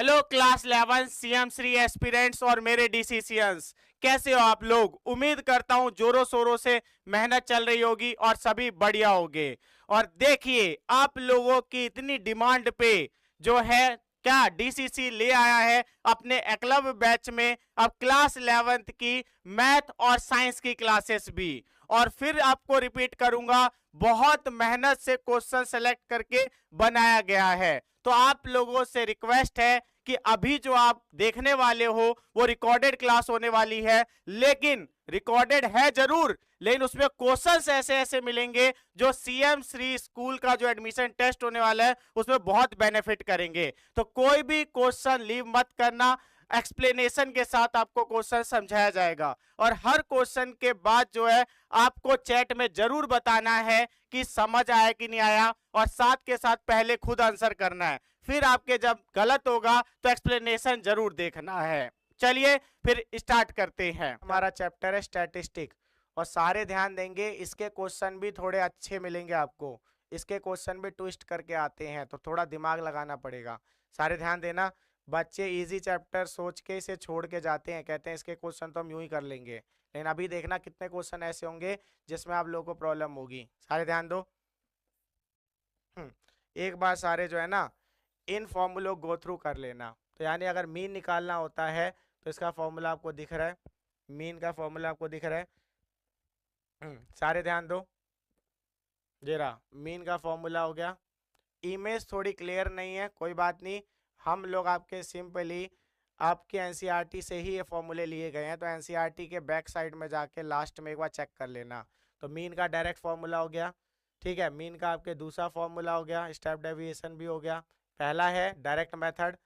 Hello class 11 CM Shri aspirants और मेरे डिसीशियंस, कैसे हो आप लोग। उम्मीद करता हूं जोरों शोरों से मेहनत चल रही होगी और सभी बढ़िया होंगे। और देखिए आप लोगों की इतनी डिमांड पे जो है क्या डीसीसी ले आया है अपने एकलव्य बैच में अब क्लास 11th की मैथ और साइंस की क्लासेस भी। और फिर आपको रिपीट करूंगा, बहुत मेहनत से क्वेश्चन सेलेक्ट करके बनाया गया है। तो आप लोगों से रिक्वेस्ट है कि अभी जो आप देखने वाले हो वो रिकॉर्डेड क्लास होने वाली है, लेकिन रिकॉर्डेड है जरूर, लेकिन उसमें क्वेश्चंस ऐसे ऐसे मिलेंगे जो सीएम श्री स्कूल का जो एडमिशन टेस्ट होने वाला है उसमें बहुत बेनिफिट करेंगे। तो कोई भी क्वेश्चन लीव मत करना, एक्सप्लेनेशन के साथ आपको क्वेश्चन समझाया जाएगा। और हर क्वेश्चन के बाद जो है आपको चैट में जरूर बताना है कि समझ आया कि नहीं आया, और साथ के साथ पहले खुद आंसर करना है, फिर आपके जब गलत होगा तो एक्सप्लेनेशन जरूर देखना है। चलिए फिर स्टार्ट करते हैं। हमारा चैप्टर है स्टैटिस्टिक, और सारे ध्यान देंगे, इसके क्वेश्चन भी थोड़े अच्छे मिलेंगे आपको। इसके क्वेश्चन भी ट्विस्ट करके आते हैं तो थोड़ा दिमाग लगाना पड़ेगा। सारे ध्यान देना। बच्चे इजी चैप्टर सोच के इसे छोड़ के जाते हैं, कहते हैं इसके क्वेश्चन तो हम यूं ही कर लेंगे, लेकिन अभी देखना कितने क्वेश्चन ऐसे होंगे जिसमें आप लोगों को प्रॉब्लम होगी। सारे ध्यान दो। एक बार सारे जो है ना इन फॉर्मूलों गो थ्रू कर लेना। तो यानी अगर मीन निकालना होता है तो इसका फॉर्मूला आपको दिख रहा है, मीन का फॉर्मूला आपको दिख रहा है। सारे ध्यान दो। जरा मीन का फॉर्मूला हो गया। इमेज थोड़ी क्लियर नहीं है, कोई बात नहीं, हम लोग आपके सिंपली आपके एनसीईआरटी से ही ये फॉर्मूले लिए गए हैं, तो एनसीईआरटी के बैक साइड में जाके लास्ट में एक बार चेक कर लेना। तो मीन का डायरेक्ट फॉर्मूला हो गया, ठीक है। मीन का आपके दूसरा फॉर्मूला हो गया, स्टेप डेविएशन भी हो गया। पहला है डायरेक्ट मेथड,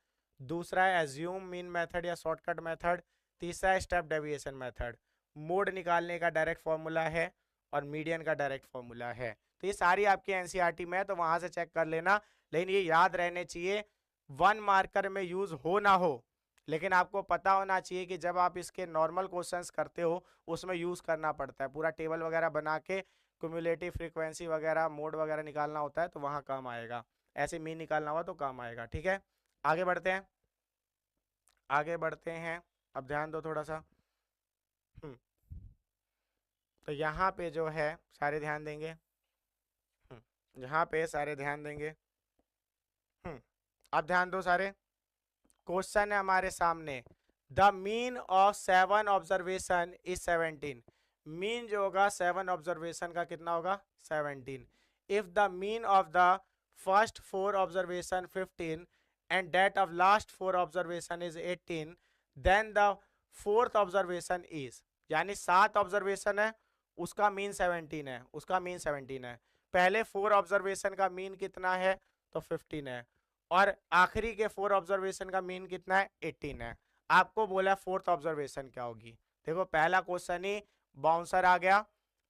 दूसरा है एज्यूम मीन मेथड या शॉर्टकट मेथड, तीसरा है स्टेप डेविएशन मेथड। मोड निकालने का डायरेक्ट फॉर्मूला है और मीडियन का डायरेक्ट फॉर्मूला है। तो ये सारी आपकी एनसीईआरटी में है, तो वहां से चेक कर लेना। लेकिन ये याद रहने चाहिए, 1 मार्कर में यूज हो ना हो, लेकिन आपको पता होना चाहिए कि जब आप इसके नॉर्मल क्वेश्चंस करते हो उसमें यूज करना पड़ता है, पूरा टेबल वगैरह बना के क्यूमुलेटिव फ्रीक्वेंसी वगैरह मोड वगैरह निकालना होता है, तो वहां काम आएगा। ऐसे मीन निकालना हुआ तो काम आएगा, ठीक है। आगे बढ़ते हैं, आगे बढ़ते हैं। अब ध्यान दो थोड़ा सा। तो यहाँ पे जो है सारे ध्यान देंगे, यहाँ पे सारे ध्यान देंगे। अब ध्यान दो सारे। क्वेश्चन है हमारे सामने, the mean of 7 observation is 17। Mean जो होगा 7 ऑब्जर्वेशन का कितना होगा, 17। If the mean of the first 4 observation 15 and that of last 4 observation is 18, then the fourth observation is, यानी 7 ऑब्जर्वेशन है उसका मीन 17 है, उसका मीन 17 है। पहले 4 ऑब्जर्वेशन का मीन कितना है, तो 15 है, और आखिरी के 4 ऑब्जर्वेशन का मीन कितना है, 18 है। आपको बोला फोर्थ ऑब्जर्वेशन क्या होगी। देखो पहला क्वेश्चन ही बाउंसर आ गया।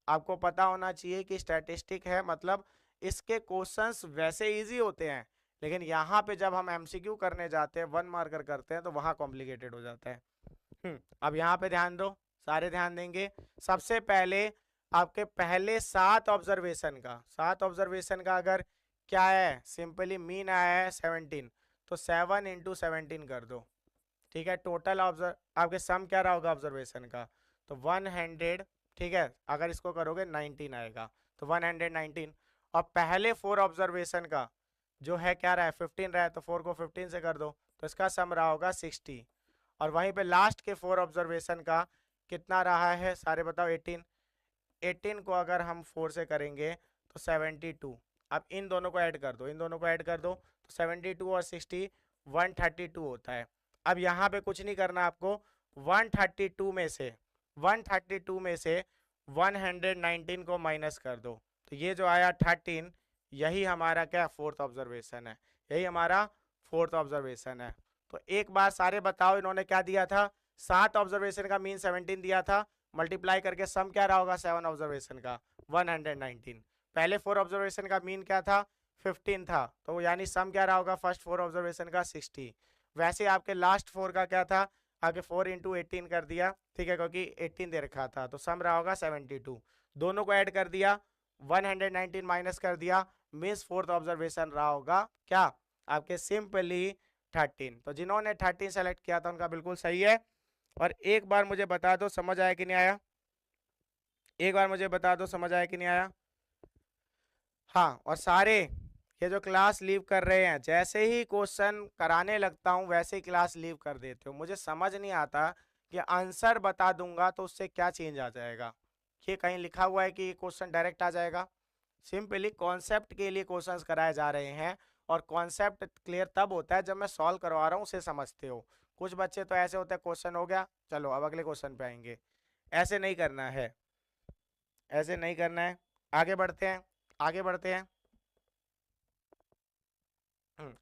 आपको पता होना चाहिए कि स्टैटिस्टिक है, मतलब इसके क्वेश्चंस वैसे इजी होते हैं, लेकिन यहाँ पे जब हम एमसीक्यू करने जाते हैं, 1 मार्कर करते हैं, तो वहां कॉम्प्लिकेटेड हो जाता है। अब यहाँ पे ध्यान दो, सारे ध्यान देंगे। सबसे पहले आपके पहले 7 ऑब्जर्वेशन का, 7 ऑब्जर्वेशन का अगर क्या है, सिंपली मीन आया है 17, तो 7 इंटू 17 कर दो, ठीक है। टोटल आपके सम क्या रहा होगा ऑब्जर्वेशन का, तो 100, ठीक है। अगर इसको करोगे 19 आएगा, तो 119। और पहले 4 ऑब्जर्वेशन का जो है क्या रहा है, 15 रहा है, तो 4 को 15 से कर दो, तो इसका सम रहा होगा 60। और वहीं पे लास्ट के 4 ऑब्जर्वेशन का कितना रहा है, सारे बताओ, 18। 18 को अगर हम 4 से करेंगे तो 72। अब इन दोनों को ऐड कर दो, इन दोनों को ऐड कर दो, तो 72 और 60 132 होता है। अब यहाँ पे कुछ नहीं करना आपको, 132 में से 132 में से 119 को माइनस कर दो, तो ये जो आया 13, यही हमारा क्या फोर्थ ऑब्जर्वेशन है, यही हमारा फोर्थ ऑब्जर्वेशन है। तो एक बार सारे बताओ, इन्होंने क्या दिया था, 7 ऑब्जर्वेशन का मीन 17 दिया था, मल्टीप्लाई करके सम क्या रहा होगा 7 ऑब्जर्वेशन का, 119। पहले 4 ऑब्जर्वेशन का मीन क्या था, 15 था, तो यानी सम क्या रहा होगा फर्स्ट 4 ऑब्जर्वेशन का, 60। वैसे आपके लास्ट 4 का क्या था, आगे 4 इंटू 18 कर दिया, ठीक है, क्योंकि 18 दे रखा था, तो सम रहा होगा 72। दोनों को ऐड कर दिया, 119 माइनस कर दिया, मीन्स फोर्थ ऑब्जर्वेशन रहा होगा क्या, आपके सिंपली 13। तो जिन्होंने 13 सेलेक्ट किया था उनका बिल्कुल सही है। और एक बार मुझे बता दो समझ आया कि नहीं आया, एक बार मुझे बता दो समझ आया कि नहीं आया। हाँ, और सारे ये जो क्लास लीव कर रहे हैं, जैसे ही क्वेश्चन कराने लगता हूँ वैसे ही क्लास लीव कर देते हो। मुझे समझ नहीं आता कि आंसर बता दूंगा तो उससे क्या चेंज आ जाएगा। ये कहीं लिखा हुआ है कि ये क्वेश्चन डायरेक्ट आ जाएगा? सिंपली कॉन्सेप्ट के लिए क्वेश्चंस कराए जा रहे हैं, और कॉन्सेप्ट क्लियर तब होता है जब मैं सॉल्व करवा रहा हूँ उसे समझते हो। कुछ बच्चे तो ऐसे होते हैं, क्वेश्चन हो गया चलो अब अगले क्वेश्चन पे आएंगे। ऐसे नहीं करना है, ऐसे नहीं करना है। आगे बढ़ते हैं, आगे बढ़ते हैं।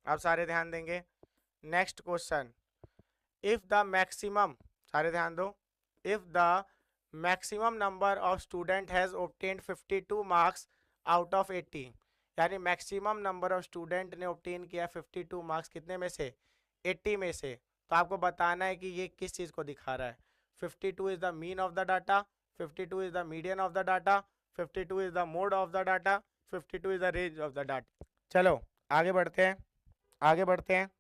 अब सारे ध्यान देंगे। Next question, if the maximum, सारे ध्यान दो, if the maximum number of student has obtained 52 marks out of 80, यानी मैक्सिमम नंबर ऑफ स्टूडेंट ने ऑब्टेन किया 52 मार्क्स कितने में से, 80 में से। तो आपको बताना है कि ये किस चीज को दिखा रहा है। 52 is the mean of the data, 52 is the median of the data, 52 is the mode of the data, 52 is the range of the data. चलो आगे बढ़ते हैं, आगे बढ़ते हैं।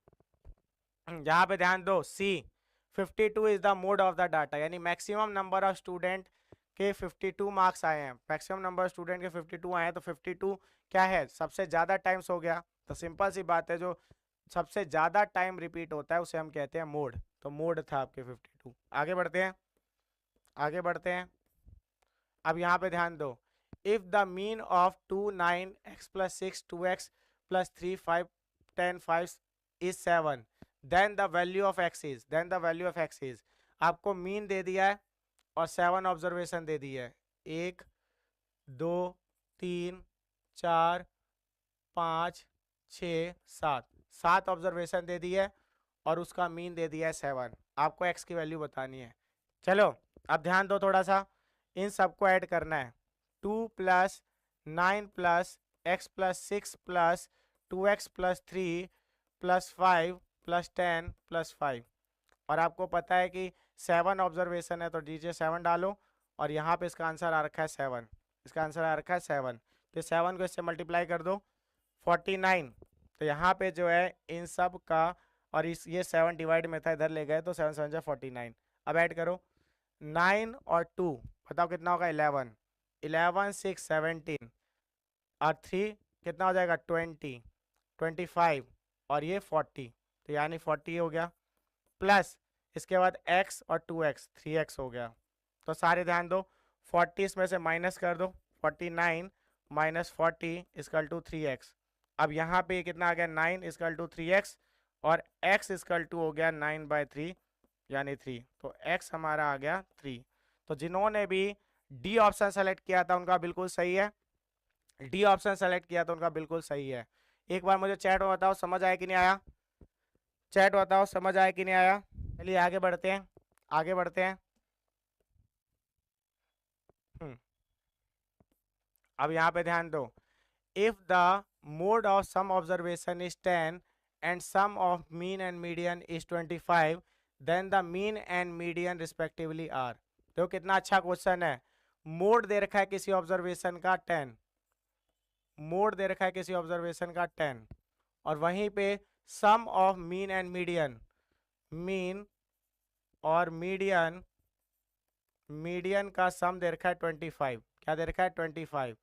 यहाँ पे ध्यान दो, सी 52 is the mode of the data, यानी मैक्सिमम नंबर ऑफ स्टूडेंट के 52 मार्क्स आए हैं। मैक्सिमम नंबर ऑफ स्टूडेंट के 52 आए हैं, तो 52 क्या है, सबसे ज़्यादा टाइम्स हो गया। तो सिंपल सी बात है, जो सबसे ज़्यादा टाइम रिपीट होता है उसे हम कहते हैं मोड। तो मोड था आपके 52। आगे बढ़ते हैं, आगे बढ़ते हैं। अब यहाँ पे ध्यान दो, if the mean of 2 9 x plus 6 2x plus 3 5 10 5 is 7, then the value of x is, then the value of x is. आपको मीन दे दिया है और 7 ऑब्जर्वेशन दे दी है, 1 2 3 4 5 6 7, 7 ऑब्जर्वेशन दे दी है और उसका मीन दे दिया है 7। आपको x की वैल्यू बतानी है। चलो अब ध्यान दो थोड़ा सा, इन सबको ऐड करना है। 2 plus 9 plus x plus 6 plus 2x plus 3 plus 5 plus 10 plus 5, और आपको पता है कि 7 ऑब्जर्वेशन है तो डीजे 7 डालो, और यहाँ पे इसका आंसर आ रखा है 7, इसका आंसर आ रखा है 7। तो 7 को इससे मल्टीप्लाई कर दो, 49। तो यहाँ पे जो है इन सब का, और इस ये 7 डिवाइड में था इधर ले गए तो 7 7 जा 49। अब ऐड करो 9 और 2, बताओ कितना होगा, 11, 11 6 17 और 3 कितना हो जाएगा 20, 25 और ये 40, तो यानी 40 हो गया। प्लस इसके बाद x और 2x 3x हो गया। तो सारे ध्यान दो, 40 इसमें से माइनस कर दो, 49 माइनस 40 इजकल टू 3x। अब यहाँ पे कितना आ गया, 9 इजकल टू 3x, और x इजकल टू हो गया 9/3 यानी 3। तो x हमारा आ गया 3। तो जिन्होंने भी डी ऑप्शन सेलेक्ट किया था उनका बिल्कुल सही है, डी ऑप्शन सेलेक्ट किया था उनका बिल्कुल सही है। एक बार मुझे चैट में बताओ समझ आया कि नहीं आया, चैट बताओ समझ आया कि नहीं आया। चलिए आगे बढ़ते हैं, आगे बढ़ते हैं। अब यहाँ पे ध्यान दो, if the mode of some observation is 10 and sum of mean and median is 25, then the mean and median respectively are. देखो कितना अच्छा क्वेश्चन है। मोड दे रखा है किसी ऑब्जर्वेशन का 10, मोड दे रखा है किसी ऑब्जर्वेशन का 10, और वहीं पे sum of mean and median, mean और मीडियन, मीडियन का सम दे रखा है 25। क्या दे रखा है 25।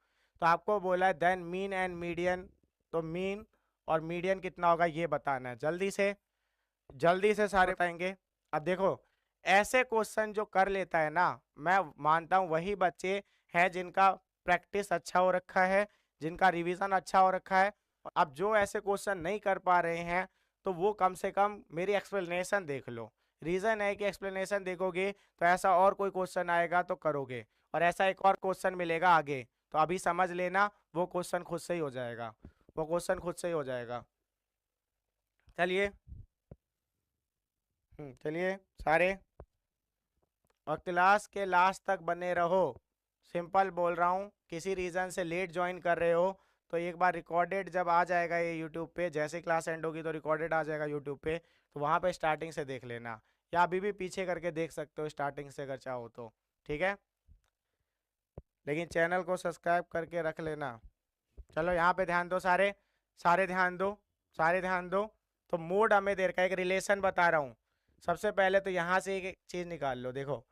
तो आपको बोला है देन मीन एंड मीडियन, तो मीन और मीडियन कितना होगा ये बताना है। जल्दी से सारे बताएंगे। अब देखो ऐसे क्वेश्चन जो कर लेता है ना, मैं मानता हूँ वही बच्चे हैं जिनका प्रैक्टिस अच्छा हो रखा है, जिनका रिवीजन अच्छा हो रखा है। अब जो ऐसे क्वेश्चन नहीं कर पा रहे हैं तो वो कम से कम मेरी एक्सप्लेनेशन देख लो। रीजन है कि एक्सप्लेनेशन देखोगे तो ऐसा और कोई क्वेश्चन आएगा तो करोगे, और ऐसा एक और क्वेश्चन मिलेगा आगे, तो अभी समझ लेना वो क्वेश्चन खुद से ही हो जाएगा, वो क्वेश्चन खुद से ही हो जाएगा। चलिए चलिए सारे, और क्लास के लास्ट तक बने रहो। सिंपल बोल रहा हूँ, किसी रीज़न से लेट ज्वाइन कर रहे हो तो एक बार रिकॉर्डेड जब आ जाएगा ये यूट्यूब पे, जैसे क्लास एंड होगी तो रिकॉर्डेड आ जाएगा यूट्यूब पे, तो वहाँ पे स्टार्टिंग से देख लेना, या अभी भी पीछे करके देख सकते हो स्टार्टिंग से अगर चाहो तो, ठीक है। लेकिन चैनल को सब्सक्राइब करके रख लेना। चलो यहाँ पे ध्यान दो सारे, सारे ध्यान दो, सारे ध्यान दो। तो मोड हमें दे रखा है, एक रिलेशन बता रहा हूँ। सबसे पहले तो यहाँ से एक चीज़ निकाल लो, देखो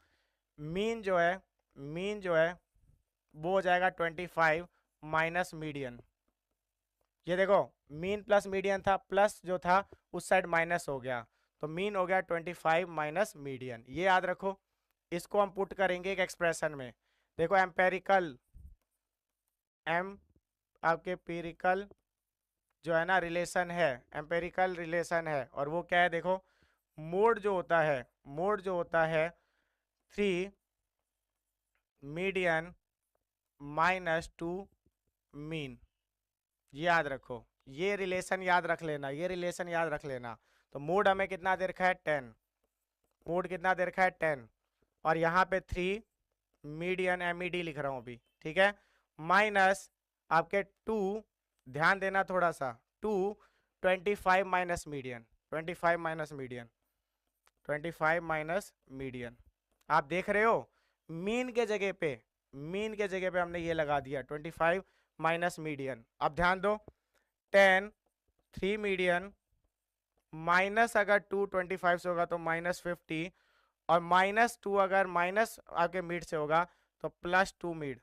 मीन जो है, मीन जो है वो हो जाएगा 25 माइनस मीडियन। ये देखो मीन प्लस मीडियन था, प्लस जो था उस साइड माइनस हो गया, तो मीन हो गया 25 माइनस मीडियन। ये याद रखो, इसको हम पुट करेंगे एक एक्सप्रेशन में। देखो एम्पेरिकल, एम आपके पेरिकल जो है ना रिलेशन है, एम्पेरिकल रिलेशन है, और वो क्या है देखो, मोड जो होता है, मोड जो होता है 3 मीडियन -2 मीन। ये याद रखो, ये रिलेशन याद रख लेना, ये रिलेशन याद रख लेना। तो मोड हमें कितना दे रखा है 10, मोड कितना दे रखा है 10, और यहाँ पे 3 मीडियन MED लिख रहा हूँ अभी, ठीक है, माइनस आपके 2, ध्यान देना थोड़ा सा, 2 25 minus median, 25 minus median, 25 minus median. आप देख रहे हो मीन के जगह पे, मीन के जगह पे हमने ये लगा दिया 25 माइनस मीडियन। अब ध्यान दो 10 3 मीडियन माइनस अगर 2 25 से होगा तो -50, और -2 अगर माइनस आपके मिड से होगा तो +2 मिड,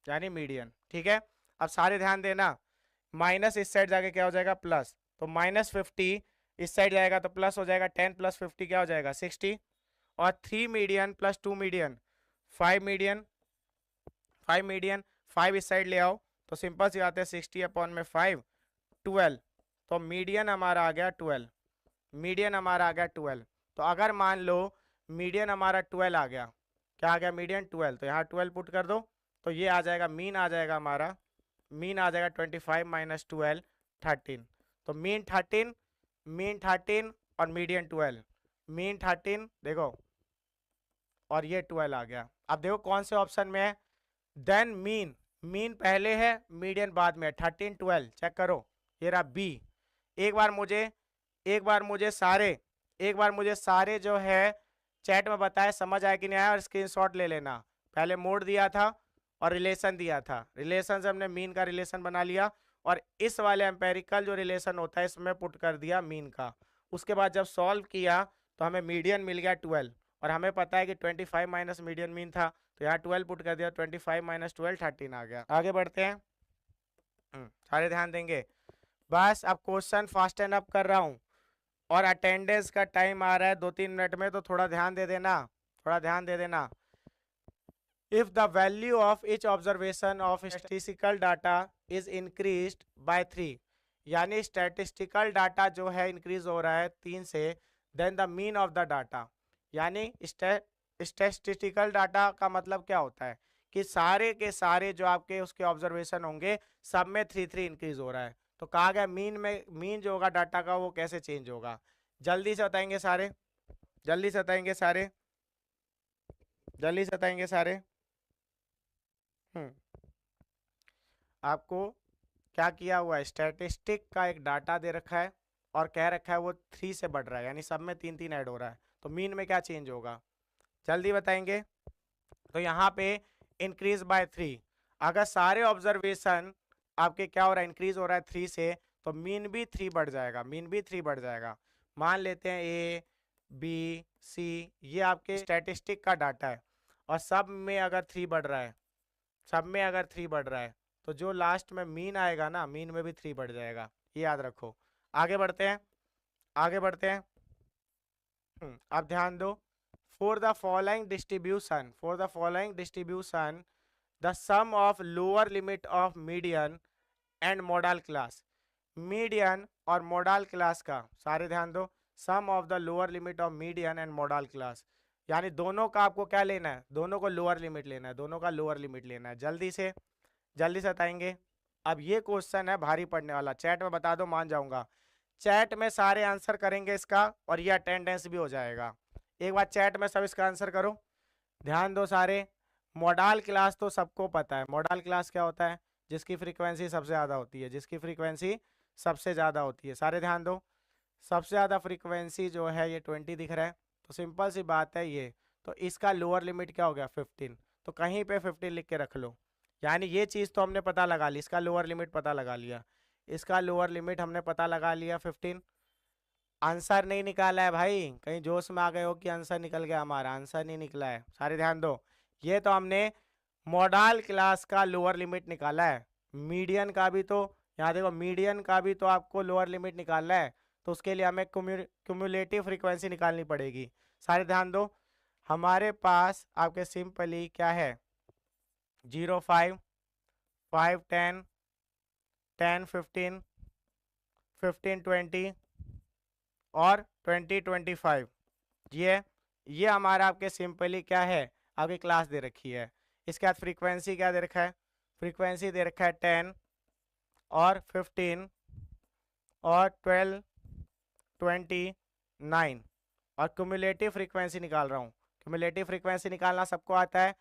यानी मीडियन, ठीक है। अब सारे ध्यान देना, माइनस इस साइड जाके क्या हो जाएगा प्लस, तो -50 इस साइड जाएगा तो प्लस हो जाएगा, 10 + 50 क्या हो जाएगा 60, और 3 मीडियन + 2 मीडियन 5 मीडियन, 5 मीडियन 5 इस साइड ले आओ तो सिंपल सी बात है 60/5 12, तो मीडियन हमारा आ गया 12, मीडियन हमारा आ गया 12। तो अगर मान लो मीडियन हमारा 12 आ गया, क्या आ गया मीडियन 12, तो यहाँ 12 पुट कर दो, तो ये आ जाएगा मीन, आ जाएगा हमारा मीन आ जाएगा 25 - 12 13, तो मीन 13, मीन 13 और मीडियन 12, मीन 13 देखो, और ये 12 आ गया। अब देखो कौन से ऑप्शन में है, देन मीन, मीन पहले है मीडियन बाद में, 13 12 चेक करो, ये रहा बी। एक बार मुझे, एक बार मुझे सारे, एक बार मुझे सारे जो है चैट में बताए समझ आया कि नहीं आया, और स्क्रीनशॉट ले लेना। पहले मोड दिया था और रिलेशन दिया था, रिलेशन से हमने मीन का रिलेशन बना लिया, और इस वाले एम्पेरिकल जो रिलेशन होता है इसमें पुट कर दिया मीन का। उसके बाद जब सॉल्व किया तो हमें मीडियन मिल गया 12, और हमें पता है कि 25 माइनस मीडियन मीन था, तो यहाँ 12 पुट कर दिया, 25 - 12 13 आ गया। आगे बढ़ते हैं, सारे ध्यान देंगे। बस अब क्वेश्चन फास्ट एंड अप कर रहा हूँ, और अटेंडेंस का टाइम आ रहा है 2-3 मिनट में, तो थोड़ा ध्यान दे देना, थोड़ा ध्यान दे देना। If the value of each observation of statistical data is increased by 3, यानी स्टैटिस्टिकल डाटा जो है इंक्रीज हो रहा है 3 से, then the mean of the data, यानी स्टैटिस्टिकल डाटा का मतलब क्या होता है कि सारे के सारे जो आपके उसके ऑब्जर्वेशन होंगे सब में 3 इंक्रीज हो रहा है। तो कहा गया मीन में, मीन जो होगा डाटा का वो कैसे चेंज होगा, जल्दी से बताएंगे सारे, जल्दी से बताएंगे सारे, जल्दी से बताएंगे सारे। आपको क्या किया हुआ है, स्टैटिस्टिक का एक डाटा दे रखा है और कह रखा है वो 3 से बढ़ रहा है, यानी सब में 3 ऐड हो रहा है, तो मीन में क्या चेंज होगा जल्दी बताएंगे। तो यहाँ पे इंक्रीज बाय 3, अगर सारे ऑब्जर्वेशन आपके क्या हो रहा है इंक्रीज हो रहा है 3 से, तो मीन भी 3 बढ़ जाएगा, मीन भी 3 बढ़ जाएगा। मान लेते हैं A B C ये आपके स्टैटिस्टिक का डाटा है, और सब में अगर 3 बढ़ रहा है, सब में अगर 3 बढ़ रहा है, तो जो लास्ट में मीन आएगा ना, मीन में भी 3 बढ़ जाएगा, ये याद रखो। आगे बढ़ते हैं, आगे बढ़ते हैं। अब ध्यान दो, for the following distribution, for the following distribution the sum of lower limit of median and modal class, median और मॉडल क्लास का, सारे ध्यान दो, sum of the lower limit of median and modal class, यानी दोनों का आपको क्या लेना है, दोनों को लोअर लिमिट लेना है, दोनों का लोअर लिमिट लेना है। जल्दी से, जल्दी से बताएंगे। अब ये क्वेश्चन है भारी पड़ने वाला, चैट में बता दो मान जाऊंगा, चैट में सारे आंसर करेंगे इसका, और ये अटेंडेंस भी हो जाएगा। एक बार चैट में सब इसका आंसर करो, ध्यान दो सारे। मॉडल क्लास तो सबको पता है, मॉडल क्लास क्या होता है, जिसकी फ्रीक्वेंसी सबसे ज़्यादा होती है, जिसकी फ्रीक्वेंसी सबसे ज़्यादा होती है, सारे ध्यान दो। सबसे ज़्यादा फ्रीक्वेंसी जो है ये 20 दिख रहा है, तो सिंपल सी बात है ये, तो इसका लोअर लिमिट क्या हो गया 15, तो कहीं पे 15 लिख के रख लो, यानी ये चीज़ तो हमने पता लगा ली, इसका लोअर लिमिट पता लगा लिया, इसका लोअर लिमिट हमने पता लगा लिया 15। आंसर नहीं निकाला है भाई, कहीं जोश में आ गए हो कि आंसर निकल गया, हमारा आंसर नहीं निकला है, सारे ध्यान दो। ये तो हमने मॉडल क्लास का लोअर लिमिट निकाला है, मीडियन का भी तो, यहाँ देखो मीडियन का भी तो आपको लोअर लिमिट निकालना है, तो उसके लिए हमें क्यूमुलेटिव फ्रीक्वेंसी निकालनी पड़ेगी। सारे ध्यान दो, हमारे पास आपके सिंपली क्या है, 0, 5, 5, 10, 10, 15, 15, 20 और 20, 25, ये हमारा आपके सिंपली क्या है, आपकी क्लास दे रखी है। इसके बाद फ्रीक्वेंसी क्या दे रखा है, फ्रीक्वेंसी दे रखा है 10 और 15 और 12, 20, 9, और क्यूमुलेटिव फ्रीक्वेंसी निकाल रहा हूँ। क्यूमुलेटिव फ्रीक्वेंसी निकालना सबको आता है,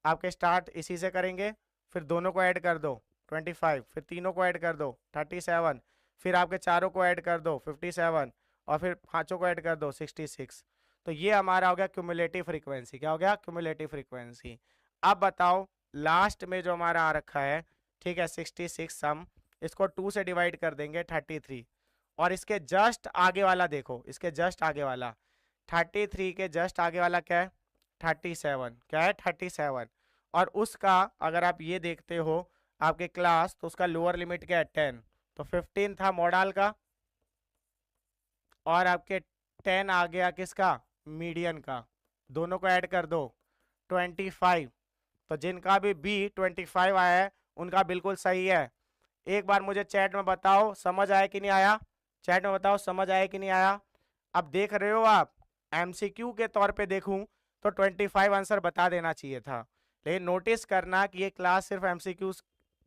आपके स्टार्ट इसी से करेंगे, फिर दोनों को ऐड कर दो 25, फिर तीनों को ऐड कर दो 37, फिर आपके चारों को ऐड कर दो 57, और फिर पांचों को ऐड कर दो 66। तो ये हमारा हो गया क्यूमुलेटिव फ्रीक्वेंसी। क्या हो गया, क्यूमुलेटिव फ्रीक्वेंसी। अब बताओ लास्ट में जो हमारा आ रखा है, ठीक है 66 सम, इसको 2 से डिवाइड कर देंगे 33, और इसके जस्ट आगे वाला देखो, इसके जस्ट आगे वाला 33 के जस्ट आगे वाला क्या है, 37, क्या है 37, और उसका अगर आप ये देखते हो आपके क्लास, तो उसका लोअर लिमिट क्या है 10, तो 15 था मॉडल का, और आपके 10 आ गया किसका, मीडियन का, दोनों को ऐड कर दो 25। तो जिनका भी बी 25 आया है उनका बिल्कुल सही है। एक बार मुझे चैट में बताओ समझ आया कि नहीं आया, चैट में बताओ समझ आया कि नहीं आया। अब देख रहे हो आप, एमसीक्यू के तौर पे देखूं तो 25 आंसर बता देना चाहिए था, लेकिन नोटिस करना कि ये क्लास सिर्फ एमसीक्यू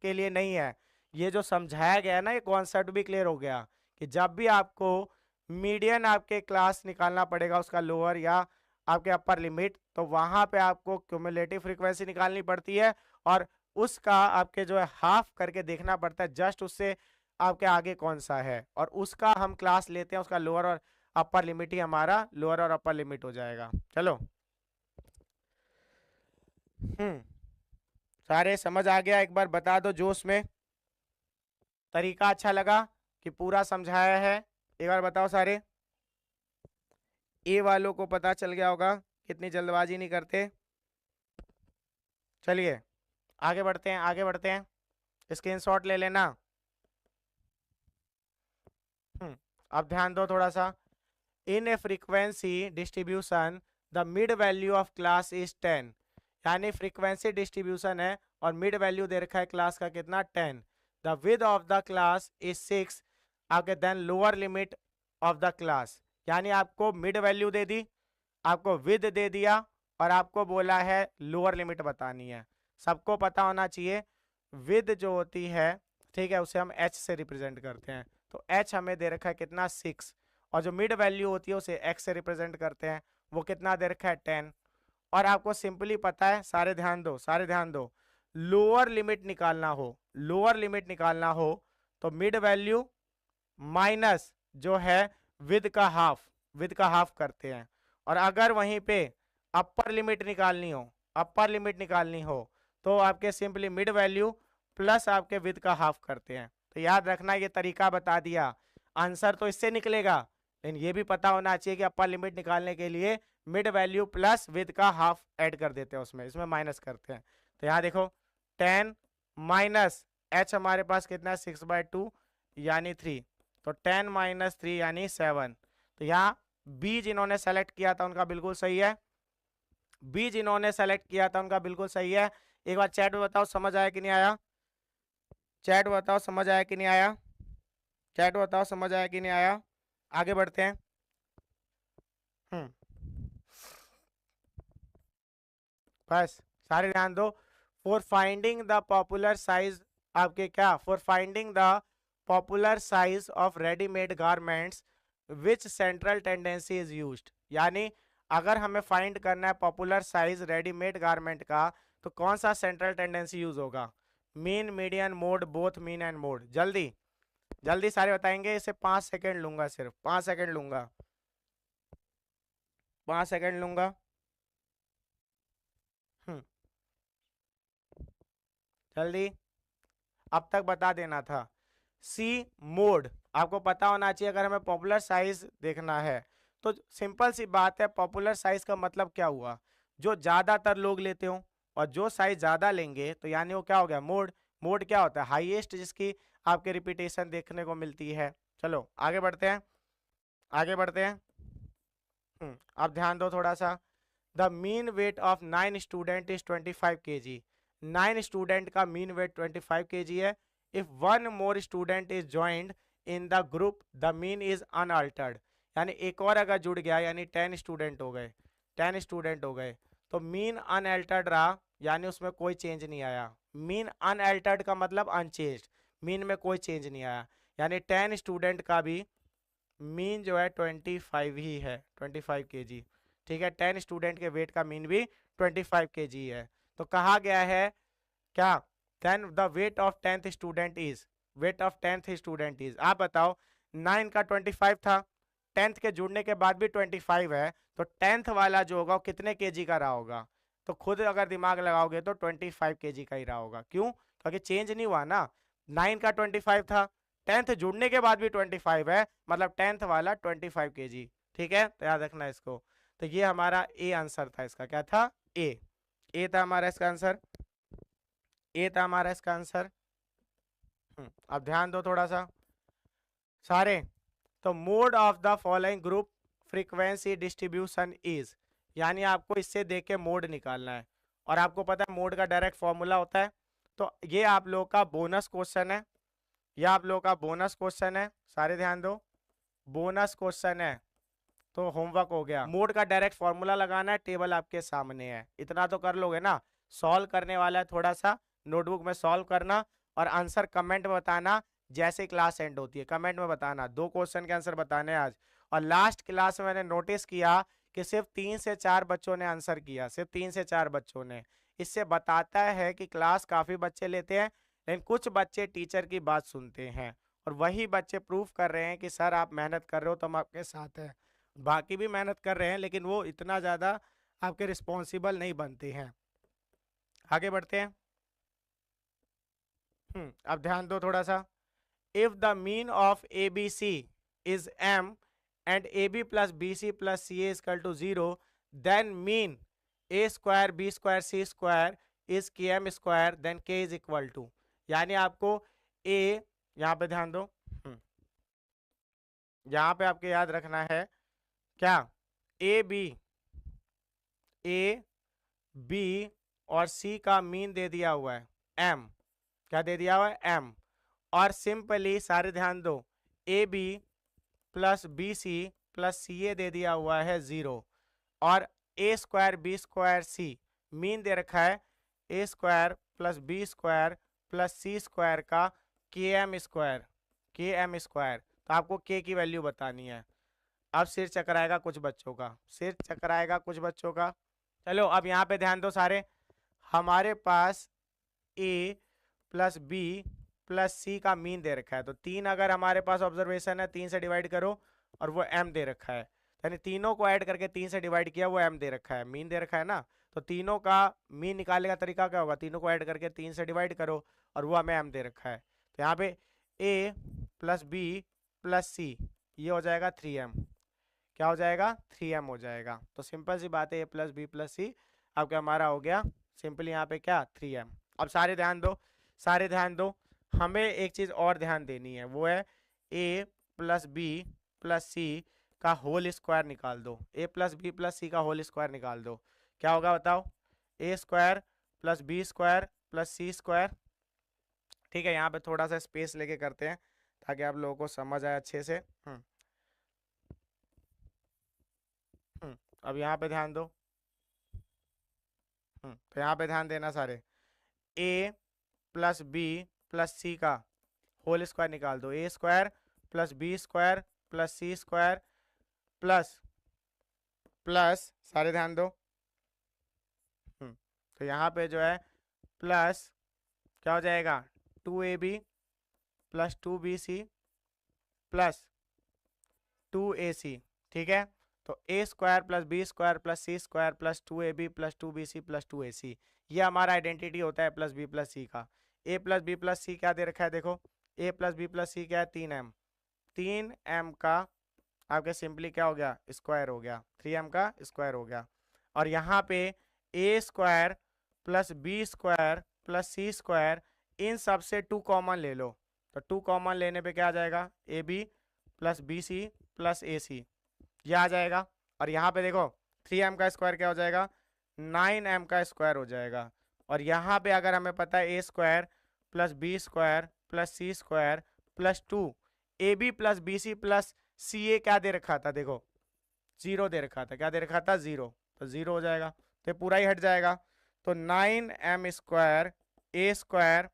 के लिए नहीं है, ये जो समझाया गया है ना, ये कॉन्सेप्ट भी क्लियर हो गया कि जब भी आपको मीडियन आपके क्लास निकालना पड़ेगा, उसका लोअर या आपके अपर लिमिट, तो वहां पे आपको क्यूमुलेटिव फ्रीक्वेंसी निकालनी पड़ती है, और उसका आपके जो है हाफ करके देखना पड़ता है जस्ट उससे आपके आगे कौन सा है, और उसका हम क्लास लेते हैं, उसका लोअर और अपर लिमिट ही हमारा लोअर और अपर लिमिट हो जाएगा। चलो सारे समझ आ गया, एक बार बता दो जोश में, तरीका अच्छा लगा कि पूरा समझाया है, एक बार बताओ सारे। ए वालों को पता चल गया होगा, कितनी जल्दबाजी नहीं करते। चलिए आगे बढ़ते हैं, आगे बढ़ते हैं, स्क्रीनशॉट ले लेना। अब ध्यान दो थोड़ा सा, in a frequency distribution the mid value of class is 10, यानी फ्रीक्वेंसी डिस्ट्रीब्यूशन है और मिड वैल्यू दे रखा है क्लास का कितना 10, the width of the class is 6, आगे then lower limit of the class, यानी आपको मिड वैल्यू दे दी, आपको विद दे दिया, और आपको बोला है लोअर लिमिट बतानी है। सबको पता होना चाहिए विद जो होती है, ठीक है, उसे हम एच से रिप्रेजेंट करते हैं, तो एच हमें दे रखा है कितना 6, और जो मिड वैल्यू होती है उसे एक्स से रिप्रेजेंट करते हैं, वो कितना दे रखा है 10, और आपको सिंपली पता है, सारे ध्यान दो, सारे ध्यान दो, लोअर लिमिट निकालना हो, लोअर लिमिट निकालना हो, तो मिड वैल्यू माइनस जो है विद का हाफ, विद का हाफ करते हैं, और अगर वहीं पे अपर लिमिट निकालनी हो, अपर लिमिट निकालनी हो, तो आपके सिंपली मिड वैल्यू प्लस आपके विद का हाफ करते हैं। तो याद रखना, ये तरीका बता दिया, आंसर तो इससे निकलेगा, लेकिन ये भी पता होना चाहिए कि अपर लिमिट निकालने के लिए मिड वैल्यू प्लस विद का हाफ ऐड कर देते हैं उसमें, इसमें माइनस करते हैं। तो यहाँ देखो 10 माइनस एच हमारे पास कितना है 6/2 यानी 3, तो 10 माइनस 3 यानी 7। तो यहाँ बी जिन्होंने सेलेक्ट किया था उनका बिल्कुल सही है, बी जिन्होंने सेलेक्ट किया था उनका बिल्कुल सही है। एक बार चैट में बताओ समझ आया कि नहीं आया, चैट बताओ समझ आया कि नहीं आया, चैट बताओ समझ आया कि नहीं आया। आगे बढ़ते हैं। हम्म बस सारे ध्यान दो, for finding the popular size, आपके क्या, for finding the popular size of readymade garments which central tendency is used, यानी अगर हमें फाइंड करना है पॉपुलर साइज रेडीमेड गारमेंट का, तो कौन सा सेंट्रल टेंडेंसी यूज होगा, mean, median, mode, both, mean and mode. जल्दी जल्दी सारे बताएंगे, इसे 5 सेकेंड लूंगा, सिर्फ 5 सेकेंड लूंगा, 5 सेकेंड लूंगा। हम्म जल्दी, अब तक बता देना था। सी मोड, आपको पता होना चाहिए अगर हमें पॉपुलर साइज देखना है तो सिंपल सी बात है, पॉपुलर साइज का मतलब क्या हुआ, जो ज्यादातर लोग लेते हो, और जो साइज ज्यादा लेंगे तो यानी वो क्या हो गया, मोड। मोड क्या होता है, हाईएस्ट जिसकी आपके रिपीटेशन देखने को मिलती है। चलो आगे बढ़ते हैं, आगे बढ़ते हैं। अब ध्यान दो थोड़ा सा। The mean weight of 9 student is 25 kg। 9 student का मीन वेट 25 kg है। If one more student is joined in the group the mean is unaltered. यानी एक और अगर जुड़ गया यानी 10 स्टूडेंट हो गए, 10 स्टूडेंट हो गए तो मीन अनअल्टर्ड रहा, यानी उसमें कोई चेंज नहीं आया। मीन अनअल्टर्ड का मतलब अनचेंज्ड, मीन में कोई चेंज नहीं आया, यानी 10 स्टूडेंट का भी मीन जो है 25 ही है, 25 kg। ठीक है, 10 स्टूडेंट के वेट का मीन भी 25 kg है। तो कहा गया है क्या, then the weight of 10th student is, weight of 10th student is, आप बताओ 9 का 25 था, 10th के जुड़ने के बाद भी 25 है, तो 10th वाला जो होगा वो कितने केजी का रहा होगा, तो खुद अगर दिमाग लगाओगे तो 25 केजी का ही रहा होगा। क्यों, क्योंकि चेंज नहीं हुआ ना, 9 का 25 था, 10th जुड़ने के बाद भी 25 है, मतलब 10th वाला 25 केजी। ठीक है, तो याद रखना इसको। तो ये हमारा ए आंसर था इसका, क्या था, ए था हमारा इसका आंसर, ए था हमारा इसका आंसर। अब ध्यान दो थोड़ा सा सारे। तो mode of the following group frequency distribution is, यानी आपको इससे देख के मोड निकालना है, और आपको पता है मोड का डायरेक्ट फॉर्मूला होता है। तो ये आप लोग का बोनस क्वेश्चन है, ये आप लोग का बोनस क्वेश्चन है, सारे ध्यान दो, बोनस क्वेश्चन है। तो होमवर्क हो गया, मोड का डायरेक्ट फॉर्मूला लगाना है, टेबल आपके सामने है, इतना तो कर लोगे ना। सॉल्व करने वाला है थोड़ा सा, नोटबुक में सॉल्व करना, और आंसर कमेंट में बताना, जैसे क्लास एंड होती है कमेंट में बताना। 2 क्वेश्चन के आंसर बताने हैं आज। और लास्ट क्लास में मैंने नोटिस किया कि सिर्फ 3 से 4 बच्चों ने आंसर किया, सिर्फ 3 से 4 बच्चों ने। इससे बताता है कि क्लास काफी बच्चे लेते हैं, लेकिन कुछ बच्चे टीचर की बात सुनते हैं, और वही बच्चे प्रूफ कर रहे हैं कि सर आप मेहनत कर रहे हो तो हम आपके साथ हैं। बाकी भी मेहनत कर रहे हैं लेकिन वो इतना ज्यादा आपके रिस्पॉन्सिबल नहीं बनते हैं। आगे बढ़ते हैं। अब ध्यान दो थोड़ा सा। If the mean of a b c is m and a B plus B C plus C a equal to 0, then mean a square B square c square is k M square, then k is equal to, यानी आपको ए, यहाँ पे ध्यान दो, यहाँ पे आपको याद रखना है क्या, ए बी और सी का मीन दे दिया हुआ है एम, क्या दे दिया हुआ है एम, और सिंपली सारे ध्यान दो A B plus B C plus C A दे दिया हुआ है 0, और A square B square C mean दे रखा है A square plus B square plus C square का के एम स्क्वायर, के एम स्क्वायर। तो आपको के की वैल्यू बतानी है। अब सिर चकराएगा कुछ बच्चों का, सिर चकराएगा कुछ बच्चों का। चलो अब यहाँ पे ध्यान दो सारे, हमारे पास ए प्लस बी प्लस सी का मीन दे रखा है, तो 3 अगर हमारे पास ऑब्जर्वेशन है 3 से डिवाइड करो, और वो एम दे रखा है, यानी तीनों को ऐड करके 3 से डिवाइड किया, वो एम दे रखा है, मीन दे रखा है ना। तो तीनों का मीन निकालने का तरीका क्या होगा, तीनों को ऐड करके 3 से डिवाइड करो, और वो हमें एम दे रखा है। तो यहाँ पे ए प्लस बी प्लस सी ये हो जाएगा 3m, क्या हो जाएगा 3m हो जाएगा। तो सिंपल सी बात है, ए प्लस बी प्लस सी आपका हमारा हो गया सिंपली यहाँ पे क्या 3m। अब सारे ध्यान दो, सारे ध्यान दो, हमें एक चीज और ध्यान देनी है, वो है A plus B plus C का होल स्क्वायर निकाल दो, A plus B plus C का होल स्क्वायर निकाल दो, क्या होगा बताओ, A square plus B square plus C square. ठीक है, यहाँ पे थोड़ा सा स्पेस लेके करते हैं ताकि आप लोगों को समझ आए अच्छे से। अब यहाँ पे ध्यान दो, तो यहाँ पे ध्यान देना सारे, A plus B plus C का होल स्क्वायर निकाल दो, A square plus B square plus C square plus plus सारे ध्यान दो, तो यहाँ पे जो है प्लस क्या हो जाएगा 2ab plus 2bc plus 2ac। ठीक है, तो A square plus B square plus C square plus 2ab plus 2bc plus 2ac, ये हमारा आइडेंटिटी होता है प्लस बी प्लस सी का। ए प्लस बी प्लस सी क्या दे रखा है देखो, ए प्लस बी प्लस सी क्या है 3m, 3m का आपके सिंपली क्या हो गया, स्क्वायर हो गया, 3m का स्क्वायर हो गया। और यहाँ पे A square plus B square plus C square, इन सब से 2 कॉमन ले लो, तो 2 कॉमन लेने पे क्या आ जाएगा, A B plus B C plus A C, यह आ जाएगा। और यहाँ पे देखो 3m का स्क्वायर क्या हो जाएगा, 9m का स्क्वायर हो जाएगा। और यहाँ पे अगर हमें पता है A square plus B square plus C square plus 2 A B plus B C plus C A क्या दे रखा था, देखो 0 दे रखा था, क्या दे रखा था 0, तो 0 हो जाएगा, तो ये पूरा ही हट जाएगा। तो 9m square A square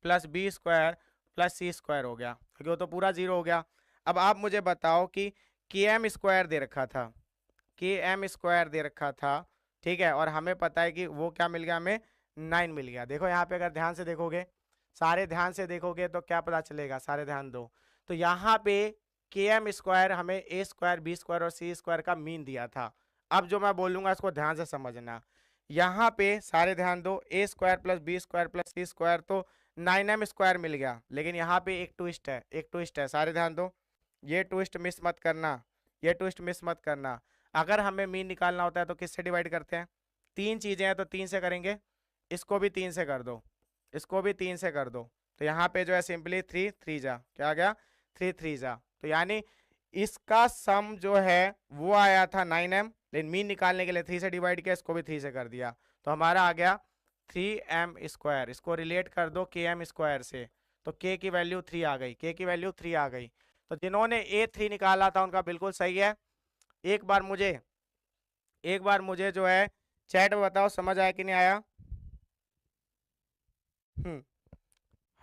plus B square plus C square हो गया, क्योंकि वो तो पूरा 0 हो गया। अब आप मुझे बताओ कि के एम स्क्वायर दे रखा था, के एम स्क्वायर दे रखा था, ठीक है, और हमें पता है कि वो क्या मिल गया, हमें 9 मिल गया। देखो यहाँ पे अगर ध्यान से देखोगे, सारे ध्यान से देखोगे तो क्या पता चलेगा, सारे ध्यान दो, तो यहाँ पे के एम स्क्वायर हमें ए स्क्वायर बी स्क्वायर और सी स्क्वायर का मीन दिया था। अब जो मैं बोलूंगा इसको ध्यान से समझना, यहाँ पे सारे ध्यान दो, A square plus B square plus C square तो 9m स्क्वायर मिल गया, लेकिन यहाँ पे एक ट्विस्ट है, एक ट्विस्ट है, सारे ध्यान दो, ये ट्विस्ट मिस मत करना, ये ट्विस्ट मिस मत करना। अगर हमें मीन निकालना होता है तो किससे डिवाइड करते हैं, 3 चीजें हैं तो 3 से करेंगे, इसको भी 3 से कर दो, इसको भी 3 से कर दो, तो यहाँ पे जो है सिंपली 3 3 जा, क्या आ गया 3 3 जा, तो यानी इसका सम जो है वो आया था 9m, लेकिन मीन निकालने के लिए 3 से डिवाइड किया, इसको भी 3 से कर दिया, तो हमारा आ गया 3m स्क्वायर। इसको रिलेट कर दो के एम स्क्वायर से, तो k की वैल्यू 3 आ गई, k की वैल्यू 3 आ गई। तो जिन्होंने a3 निकाला था उनका बिल्कुल सही है। एक बार मुझे जो है चैट में बताओ समझ आया कि नहीं आया।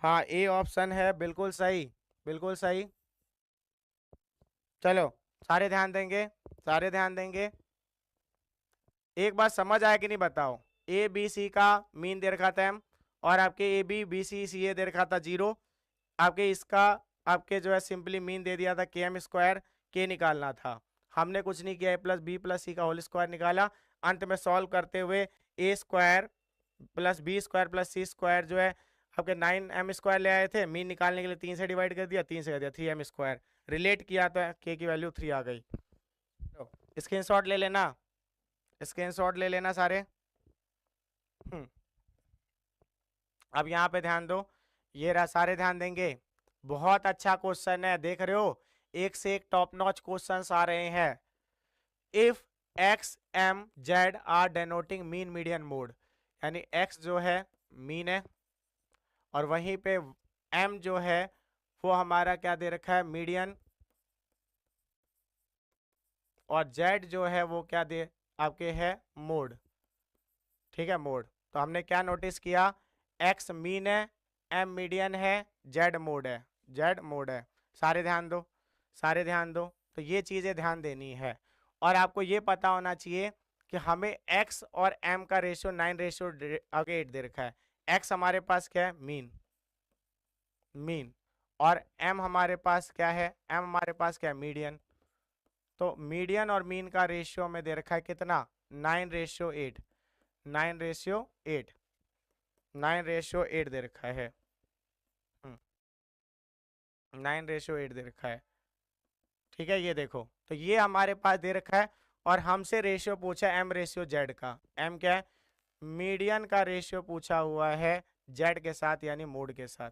हाँ ए ऑप्शन है, बिल्कुल सही, बिल्कुल सही। चलो सारे ध्यान देंगे, सारे ध्यान देंगे, एक बार समझ आया कि नहीं बताओ। ए बी सी का मीन दे रखा था एम, और आपके A B B C C A दे रखा था 0, आपके इसका आपके जो है सिंपली मीन दे दिया था के एम स्क्वायर, के निकालना था, हमने कुछ नहीं किया, A plus B plus C का होल स्क्वायर निकाला, अंत में सॉल्व करते हुए A square plus B square plus C square जो है आपके 9m स्क्वायर ले आए थे, मीन निकालने के लिए 3 से डिवाइड कर दिया, 3 से कर दिया 3m स्क्वायर, रिलेट किया तो के की वैल्यू 3 आ गई। तो स्क्रीनशॉट ले लेना, स्क्रीनशॉट ले लेना सारे। अब यहाँ पे ध्यान दो, ये रहा, सारे ध्यान देंगे, बहुत अच्छा क्वेश्चन है, देख रहे हो एक से एक टॉप नॉच क्वेश्चंस आ रहे हैं। If X M Z are denoting mean median mode, यानी एक्स जो है मीन है, और वहीं पे एम जो है वो हमारा क्या दे रखा है, मीडियन, और जेड जो है वो क्या दे आपके है, मोड, ठीक है मोड। तो हमने क्या नोटिस किया, एक्स मीन है, एम मीडियन है, जेड मोड है, जेड मोड है, सारे ध्यान दो, सारे ध्यान दो, तो ये चीजें ध्यान देनी है। और आपको ये पता होना चाहिए कि हमें एक्स और एम का रेशियो 9:8 दे रखा है। एक्स हमारे पास क्या है, मीन, मीन, और एम हमारे पास क्या है, एम हमारे पास क्या है, मीडियन। तो मीडियन और मीन का रेशियो में दे रखा है कितना, 9:8, 9:8, 9:8 दे रखा है, 9:8 दे रखा है, ठीक है। ये देखो, तो ये हमारे पास दे रखा है, और हमसे रेशियो पूछा एम रेशियो जेड का, एम क्या है, मीडियन का रेशियो पूछा हुआ है जेड के साथ यानी मोड के साथ,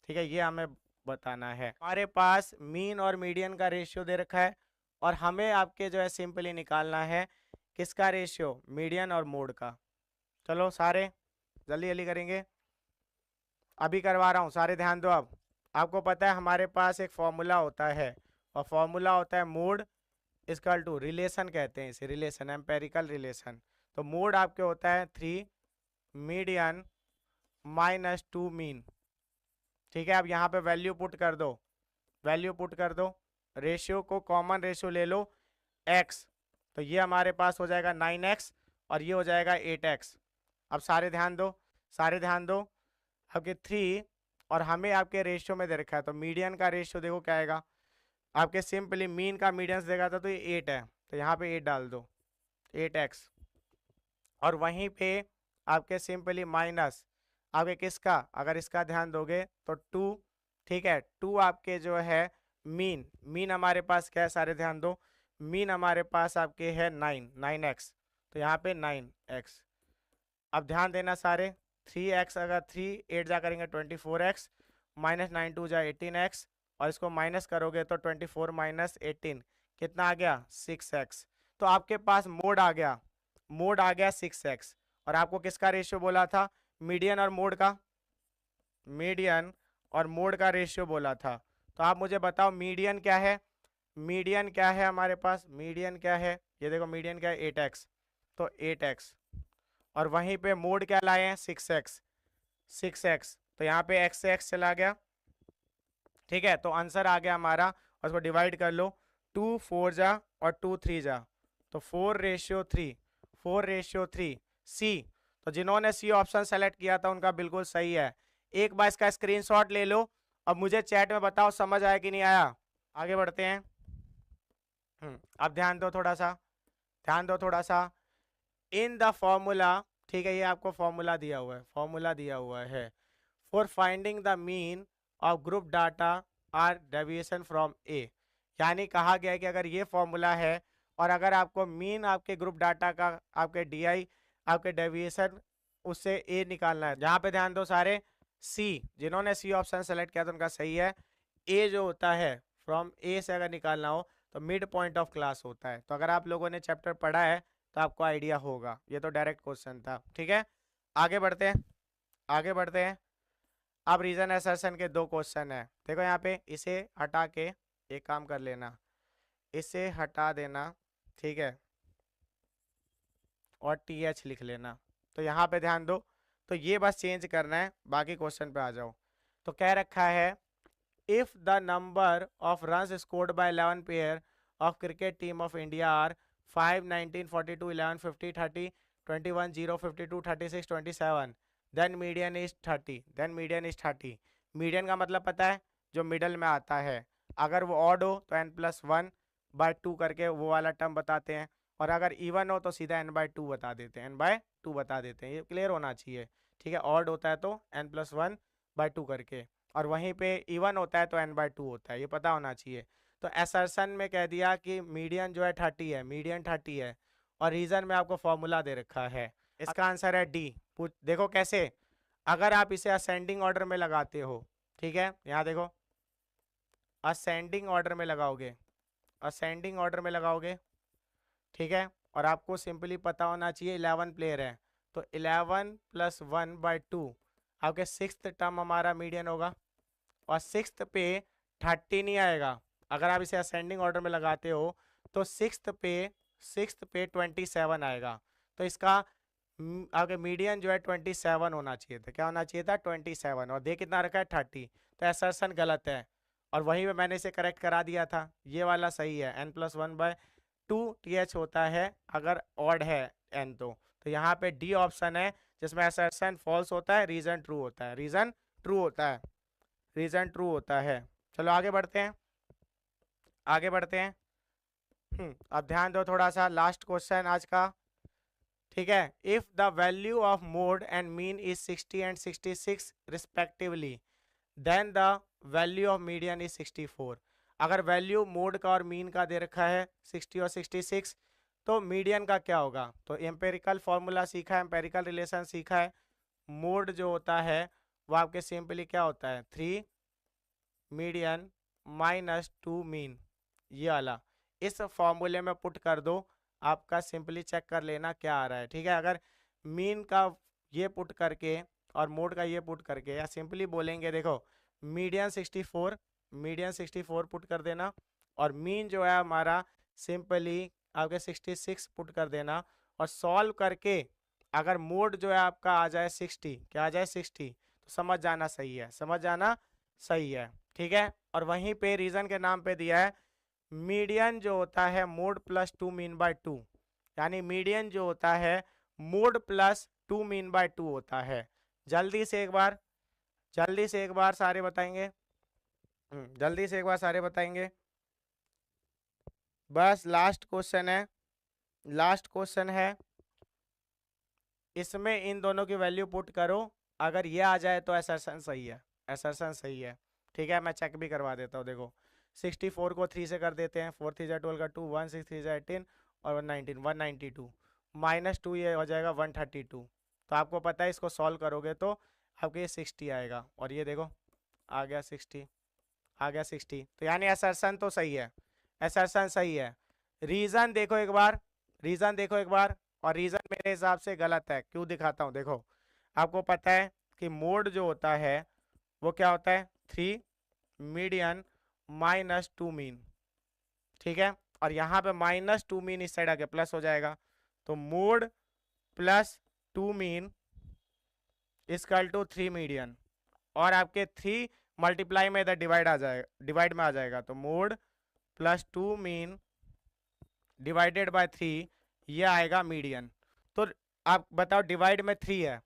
ठीक है, ये हमें बताना है। हमारे पास मीन और मीडियन का रेशियो दे रखा है, और हमें आपके जो है सिंपली निकालना है किसका रेशियो, मीडियन और मोड का। चलो सारे जल्दी जल्दी करेंगे, अभी करवा रहा हूँ, सारे ध्यान दो। अब आपको पता है हमारे पास एक फॉर्मूला होता है, और फॉर्मूला होता है मोड इक्वल टू, रिलेशन कहते हैं इसे, रिलेशन, एम्पेरिकल रिलेशन। तो मोड आपके होता है 3 मीडियन माइनस 2 मीन, ठीक है। अब यहाँ पे वैल्यू पुट कर दो, वैल्यू पुट कर दो, रेशियो को कॉमन रेशियो ले लो x, तो ये हमारे पास हो जाएगा 9x, और ये हो जाएगा 8x। अब सारे ध्यान दो, सारे ध्यान दो, आपके 3, और हमें आपके रेशियो में दे रखा है, तो मीडियन का रेशियो देखो क्या आएगा, आपके सिंपली मीन का मीडियन देगा था, तो ये 8 है, तो यहाँ पे 8 डाल दो, 8x, और वहीं पे आपके सिंपली माइनस आपके किसका, अगर इसका ध्यान दोगे तो 2, ठीक है, 2 आपके जो है मीन, मीन हमारे पास क्या है, सारे ध्यान दो, मीन हमारे पास आपके है 9x, तो यहाँ पे 9x। अब ध्यान देना सारे, 3x, अगर 3 8 जा करेंगे 24x, -9 2 जा 18x, और इसको माइनस करोगे तो 24 माइनस 18 कितना आ गया, 6x। तो आपके पास मोड आ गया, मोड आ गया 6x। और आपको किसका रेशियो बोला था, मीडियन और मोड का, मीडियन और मोड का रेशियो बोला था। तो आप मुझे बताओ मीडियन क्या है, मीडियन क्या है हमारे पास, मीडियन क्या है, ये देखो मीडियन क्या है 8x, तो 8x। और वहीं पे मोड क्या लाए हैं, 6x, 6x, तो यहाँ पे x से x चला गया, ठीक है। तो आंसर आ गया हमारा, और उसको डिवाइड कर लो, 2 4 जा और 2 3 जा, तो 4:3, 4:3 सी। तो जिन्होंने सी ऑप्शन सेलेक्ट किया था उनका बिल्कुल सही है। एक बार इसका स्क्रीनशॉट ले लो, अब मुझे चैट में बताओ समझ आया कि नहीं आया। आगे बढ़ते हैं। अब ध्यान दो थोड़ा सा, ध्यान दो थोड़ा सा, इन द फॉर्मूला, ठीक है, ये आपको फॉर्मूला दिया हुआ है, फॉर्मूला दिया हुआ है, for finding the mean of group data are deviation from A. यानी कहा गया है कि अगर ये फॉर्मूला है और अगर आपको मीन आपके ग्रुप डाटा का, आपके डीआई, आपके डेविएशन उससे ए निकालना है, जहाँ पे ध्यान दो सारे, सी, जिन्होंने सी ऑप्शन सेलेक्ट किया तो उनका सही है। ए जो होता है, फ्रॉम ए से अगर निकालना हो तो मिड पॉइंट ऑफ क्लास होता है। तो अगर आप लोगों ने चैप्टर पढ़ा है तो आपको आइडिया होगा, ये तो डायरेक्ट क्वेश्चन था, ठीक है। आगे बढ़ते हैं, आगे बढ़ते हैं। अब रीजन असर्शन के दो क्वेश्चन है, देखो यहाँ पे, इसे हटा के एक काम कर लेना, इसे हटा देना, ठीक है, और TH लिख लेना। तो यहाँ पे ध्यान दो, तो ये बस चेंज करना है, बाकी क्वेश्चन पे आ जाओ। तो कह रखा है, if the number of runs scored by 11 pair of cricket team of India are 5 19 42 11 50 30 21 0 52 36 27, then median is 30, then median is 30। Median का मतलब पता है, जो मिडल में आता है, अगर वो ऑड हो तो n+1/2 करके वो वाला टर्म बताते हैं, और अगर इवन हो तो सीधा n/2 बता देते हैं, n/2 बता देते हैं, ये क्लियर होना चाहिए, ठीक है। ऑड होता है तो n+1/2 करके, और वहीं पे इवन होता है तो n/2 होता है, ये पता होना चाहिए। तो असर्शन में कह दिया कि मीडियन जो है 30 है, मीडियन 30 है, और रीजन में आपको फॉर्मूला दे रखा है, इसका आंसर है डी। देखो कैसे, अगर आप इसे असेंडिंग ऑर्डर में लगाते हो, ठीक है, यहाँ देखो, असेंडिंग ऑर्डर में लगाओगे, असेंडिंग ऑर्डर में लगाओगे, ठीक है, और आपको सिंपली पता होना चाहिए 11 प्लेयर है, तो 11 + 1/2 आपके सिक्स्थ टर्म हमारा मीडियन होगा, और सिक्स्थ पे 30 नहीं आएगा। अगर आप इसे असेंडिंग ऑर्डर में लगाते हो तो सिक्स्थ पे 27 आएगा। तो इसका आपके मीडियन जो है 27 होना चाहिए था, क्या होना चाहिए था, 27, और दे कितना रखा है, 30। तो असर्शन गलत है, और वहीं पे मैंने इसे करेक्ट करा दिया था, ये वाला सही है, n+1/2 TH होता है अगर ऑड है n तो यहाँ पे डी ऑप्शन है जिसमें असर्शन फॉल्स होता है, रीजन ट्रू होता है, रीजन ट्रू होता है, रीजन ट्रू होता है। चलो आगे बढ़ते हैं, आगे बढ़ते हैं। अब ध्यान दो थोड़ा सा, लास्ट क्वेश्चन आज का, ठीक है। If the value of mode and mean is 60 and 66 respectively, then the value of median is 64। अगर वैल्यू मोड का और मीन का दे रखा है 60 और 66, तो मीडियन का क्या होगा। तो एम्पेरिकल फॉर्मूला सीखा है, एम्पेरिकल रिलेशन सीखा है, मोड जो होता है वो आपके सिंपली क्या होता है, 3 मीडियन -2 मीन, ये वाला, इस फॉर्मूले में पुट कर दो, आपका सिंपली चेक कर लेना क्या आ रहा है, ठीक है। अगर मीन का ये पुट करके और मोड का ये पुट करके, या सिंपली बोलेंगे देखो, मीडियन 64, मीडियन 64 पुट कर देना, और मीन जो है हमारा सिंपली आपके 66 पुट कर देना, और सॉल्व करके अगर मोड जो है आपका आ जाए 60, क्या आ जाए 60, तो समझ जाना सही है, समझ जाना सही है, ठीक है। और वहीं पे रीजन के नाम पे दिया है, मीडियन जो होता है मोड +2 मीन/2, यानी मीडियन जो होता है मोड +2 मीन/2 होता है। जल्दी से एक बार, जल्दी से एक बार सारे बताएंगे, जल्दी से एक बार सारे बताएंगे, बस लास्ट क्वेश्चन है, लास्ट क्वेश्चन है, इसमें इन दोनों की वैल्यू पुट करो, अगर ये आ जाए तो असर्शन सही है, असर्शन सही है, ठीक है। मैं चेक भी करवा देता हूँ, देखो 64 को 3 से कर देते हैं, 4 3 12 का 2, 1 6 3 18 और 119 192 -2 ये हो जाएगा 132। तो आपको पता है इसको सॉल्व करोगे तो आपके ये 60 आएगा, और ये देखो आ गया 60, आ गया 60। तो यानी असर्शन तो सही है, असर्शन सही है। रीजन देखो एक बार, रीजन देखो एक बार, और रीजन मेरे हिसाब से गलत है। क्यों दिखाता हूँ, देखो आपको पता है कि मोड जो होता है वो क्या होता है, 3 मीडियन -2 मीन, ठीक है। और यहाँ पे -2 मीन इस साइड आके प्लस हो जाएगा, तो mode +2 mean equal to 3 median, और आपके 3 मल्टीप्लाई में इधर डिवाइड आ जाएगा, डिवाइड में आ जाएगा, तो मोड +2 मीन डिवाइडेड बाय 3 ये आएगा मीडियन। तो आप बताओ डिवाइड में 3 है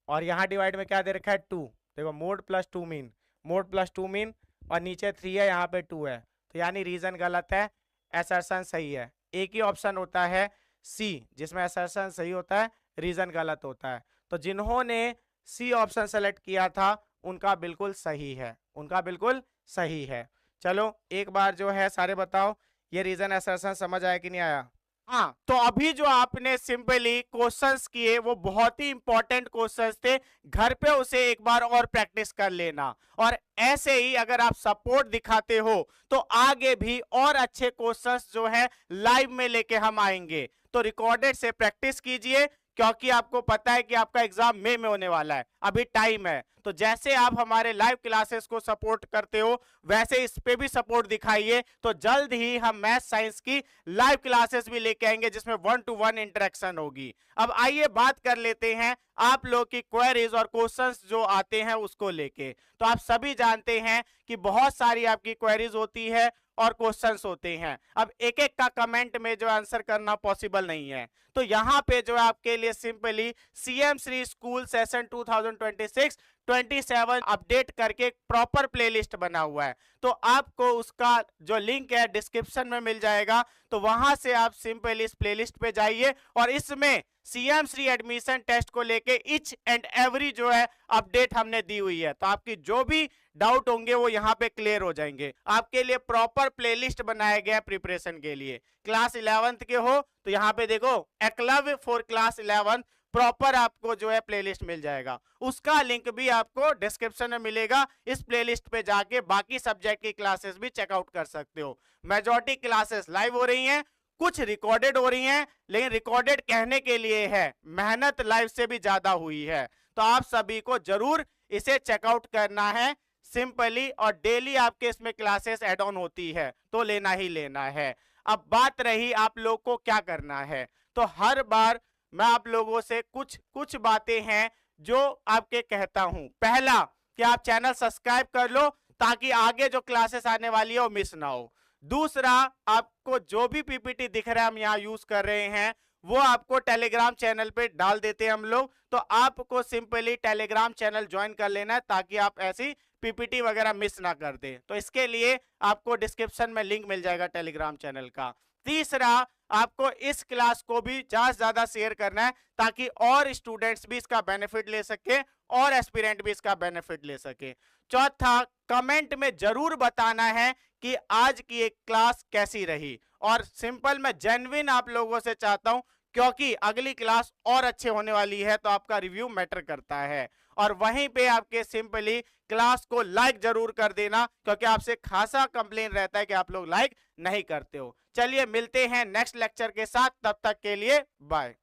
और यहाँ डिवाइड में क्या दे रखा है 2, देखो मोड +2 मीन, मोड +2 मीन और नीचे 3 है, यहाँ पे 2 है, तो यानी रीजन गलत है, असर्शन सही है। एक ही ऑप्शन होता है सी जिसमें असर्शन सही होता है, रीजन गलत होता है। तो जिन्होंने सी ऑप्शन सेलेक्ट किया था उनका बिल्कुल सही है, उनका बिल्कुल सही है। चलो एक बार जो है सारे बताओ ये रीजन असर्शन समझ आया कि नहीं आया। हाँ, तो अभी जो आपने सिंपली क्वेश्चंस किए वो बहुत ही इंपॉर्टेंट क्वेश्चंस थे, घर पे उसे एक बार और प्रैक्टिस कर लेना, और ऐसे ही अगर आप सपोर्ट दिखाते हो तो आगे भी और अच्छे क्वेश्चंस जो है लाइव में लेके हम आएंगे। तो रिकॉर्डेड से प्रैक्टिस कीजिए, क्योंकि आपको पता है कि आपका एग्जाम मई में होने वाला है, अभी टाइम है। तो जैसे आप हमारे लाइव क्लासेस को सपोर्ट करते हो वैसे इस पे भी सपोर्ट दिखाइए, तो जल्द ही हम मैथ साइंस की लाइव क्लासेस भी लेके आएंगे जिसमें 1-to-1 इंटरेक्शन होगी। अब आइए बात कर लेते हैं आप लोग की क्वेरीज और क्वेश्चंस जो आते हैं उसको लेके। तो आप सभी जानते हैं कि बहुत सारी आपकी क्वेरीज होती है और क्वेश्चंस होते हैं। अब एक एक का कमेंट में जो आंसर करना पॉसिबल नहीं है, तो यहाँ पे जो आपके लिए simply CM Shri school session 2026-27 update करके प्रॉपर प्लेलिस्ट बना हुआ है। तो आपको उसका जो लिंक है डिस्क्रिप्शन में मिल जाएगा, तो वहां से आप सिंपली इस प्लेलिस्ट पे जाइए और इसमें सीएम श्री एडमिशन टेस्ट को लेके इच एंड एवरी जो है अपडेट हमने दी हुई है। तो आपकी जो भी डाउट होंगे वो यहाँ पे क्लियर हो जाएंगे। आपके लिए प्रॉपर प्लेलिस्ट बनाया गया प्रिपरेशन के लिए। क्लास 11th के हो तो यहाँ पे देखो एकलव्य फॉर क्लास 11 प्रॉपर आपको जो है प्लेलिस्ट मिल जाएगा, उसका लिंक भी आपको डिस्क्रिप्शन में मिलेगा। इस प्लेलिस्ट पे जाके बाकी सब्जेक्ट की क्लासेस भी चेकआउट कर सकते हो। मेजॉरिटी क्लासेस लाइव हो रही हैं, कुछ रिकॉर्डेड हो रही हैं, लेकिन रिकॉर्डेड कहने के लिए है, मेहनत लाइव से भी ज्यादा हुई है। तो आप सभी को जरूर इसे चेकआउट करना है सिंपली, और डेली आपके इसमें क्लासेस ऐड ऑन होती है तो लेना ही लेना है। अब बात रही आप लोग को क्या करना है, तो हर बार मैं आप लोगों से कुछ बातें हैं जो आपके कहता हूं। पहला कि आप चैनल सब्सक्राइब कर लो ताकि आगे जो क्लासेस आने वाली है वो मिस ना हो। दूसरा, आपको जो भी पीपीटी दिख रहा है हम यहाँ यूज कर रहे हैं वो आपको टेलीग्राम चैनल पे डाल देते हैं हम लोग, तो आपको सिंपली टेलीग्राम चैनल ज्वाइन कर लेना है ताकि आप ऐसी पीपीटी वगैरह मिस ना कर दे। तो इसके लिए आपको डिस्क्रिप्शन में लिंक मिल जाएगा टेलीग्राम चैनल का। तीसरा, आपको इस क्लास को भी ज्यादा से ज्यादा शेयर करना है ताकि और स्टूडेंट्स भी इसका बेनिफिट ले सके और एस्पिरेंट भी इसका बेनिफिट ले सके। चौथा, कमेंट में जरूर बताना है कि आज की एक क्लास कैसी रही, और सिंपल मैं जेन्युइन आप लोगों से चाहता हूं क्योंकि अगली क्लास और अच्छे होने वाली है, तो आपका रिव्यू मैटर करता है। और वहीं पे आपके सिंपली क्लास को लाइक जरूर कर देना, क्योंकि आपसे खासा कंप्लेन रहता है कि आप लोग लाइक नहीं करते हो। चलिए मिलते हैं नेक्स्ट लेक्चर के साथ, तब तक के लिए बाय।